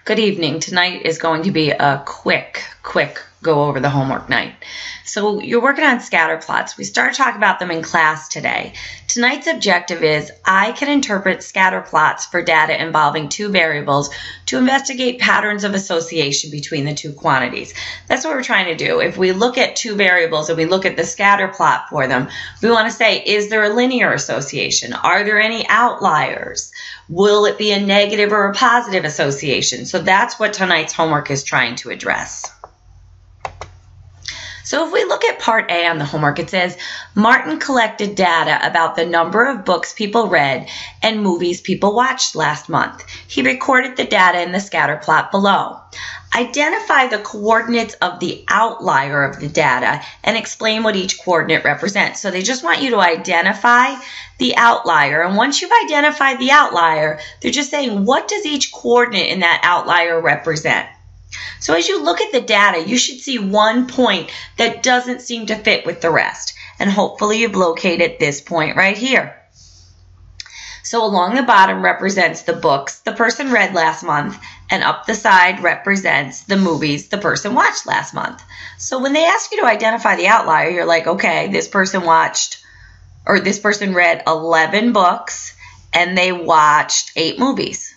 Good evening. Tonight is going to be a quick go over the homework night. So you're working on scatter plots. We started talking about them in class today. Tonight's objective is I can interpret scatter plots for data involving two variables to investigate patterns of association between the two quantities. That's what we're trying to do. If we look at two variables and we look at the scatter plot for them, we want to say, is there a linear association? Are there any outliers? Will it be a negative or a positive association? So that's what tonight's homework is trying to address. So if we look at part A on the homework, it says, Martin collected data about the number of books people read and movies people watched last month. He recorded the data in the scatter plot below. Identify the coordinates of the outlier of the data and explain what each coordinate represents. So they just want you to identify the outlier. And once you've identified the outlier, they're just saying, what does each coordinate in that outlier represent? So as you look at the data, you should see one point that doesn't seem to fit with the rest. And hopefully you've located this point right here. So along the bottom represents the books the person read last month, and up the side represents the movies the person watched last month. So when they ask you to identify the outlier, you're like, okay, this person read 11 books and they watched 8 movies.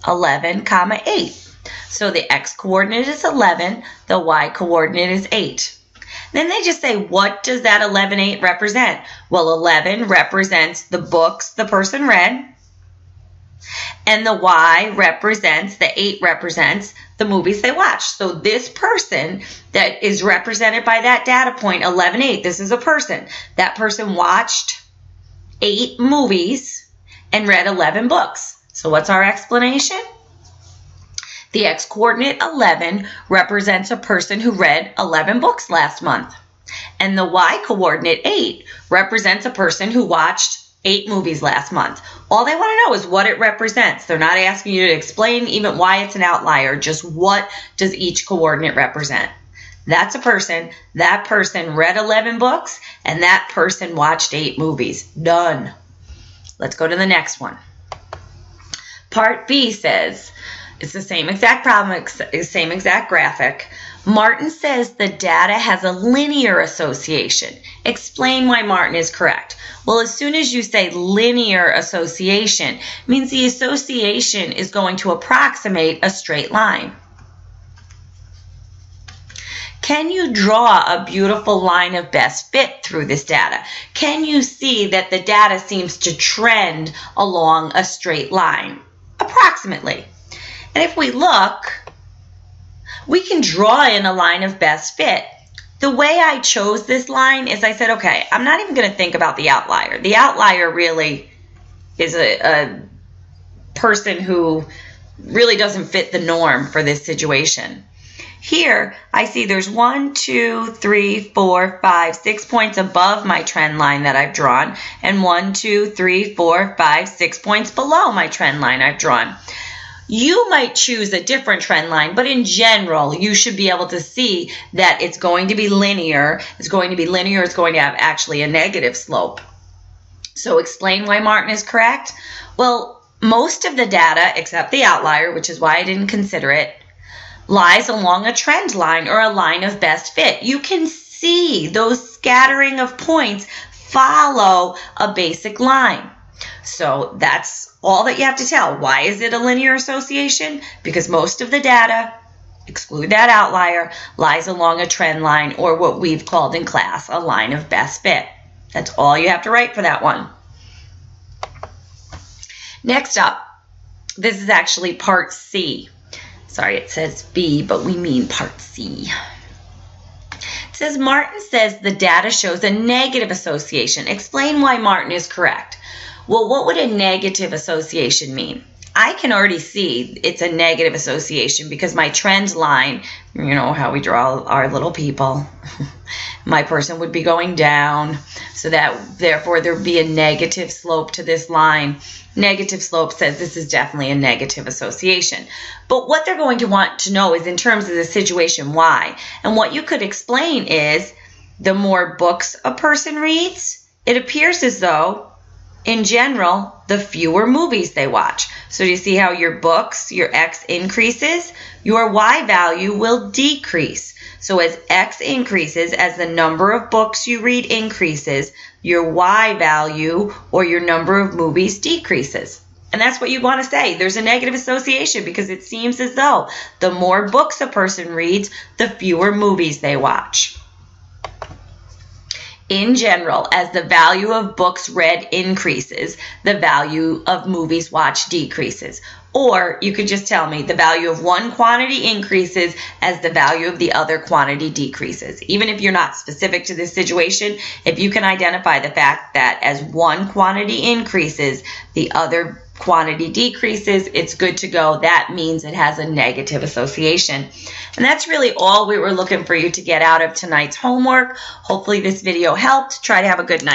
11, 8. So the x-coordinate is 11, the y-coordinate is 8. Then they just say, what does that 11, 8 represent? Well, 11 represents the books the person read, and the y represents, the 8 represents the movies they watched. So this person that is represented by that data point, 11, 8, this is a person. That person watched 8 movies and read 11 books. So what's our explanation? The x-coordinate 11 represents a person who read 11 books last month. And the y-coordinate 8 represents a person who watched 8 movies last month. All they want to know is what it represents. They're not asking you to explain even why it's an outlier, just what does each coordinate represent. That's a person. That person read 11 books, and that person watched 8 movies. Done. Let's go to the next one. Part B says, it's the same exact problem, same exact graphic. Martin says the data has a linear association. Explain why Martin is correct. Well, as soon as you say linear association, it means the association is going to approximate a straight line. Can you draw a beautiful line of best fit through this data? Can you see that the data seems to trend along a straight line? Approximately. And if we look, we can draw in a line of best fit. The way I chose this line is I said, okay, I'm not even going to think about the outlier. The outlier really is a person who really doesn't fit the norm for this situation. Here, I see there's 1, 2, 3, 4, 5, 6 points above my trend line that I've drawn, and 1, 2, 3, 4, 5, 6 points below my trend line I've drawn. You might choose a different trend line, but in general, you should be able to see that it's going to be linear. It's going to be linear. It's going to have actually a negative slope. So explain why Martin is correct. Well, most of the data, except the outlier, which is why I didn't consider it, lies along a trend line or a line of best fit. You can see those scattering of points follow a basic line. So that's all that you have to tell. Why is it a linear association? Because most of the data, exclude that outlier, lies along a trend line or what we've called in class a line of best fit. That's all you have to write for that one. Next up, this is actually part C. Sorry, it says B, but we mean part C. It says Martin says the data shows a negative association. Explain why Martin is correct. Well, what would a negative association mean? I can already see it's a negative association because my trend line, you know how we draw our little people, my person would be going down, so that therefore there would be a negative slope to this line. Negative slope says this is definitely a negative association. But what they're going to want to know is in terms of the situation, why. And what you could explain is the more books a person reads, it appears as though In general, the fewer movies they watch. So do you see how your books, your X increases? Your Y value will decrease. So as X increases, as the number of books you read increases, your Y value or your number of movies decreases. And that's what you want to say. There's a negative association because it seems as though the more books a person reads, the fewer movies they watch. In general, as the value of books read increases, the value of movies watched decreases. Or you could just tell me the value of one quantity increases as the value of the other quantity decreases. Even if you're not specific to this situation, if you can identify the fact that as one quantity increases, the other quantity decreases, it's good to go. That means it has a negative association. And that's really all we were looking for you to get out of tonight's homework. Hopefully this video helped. Try to have a good night.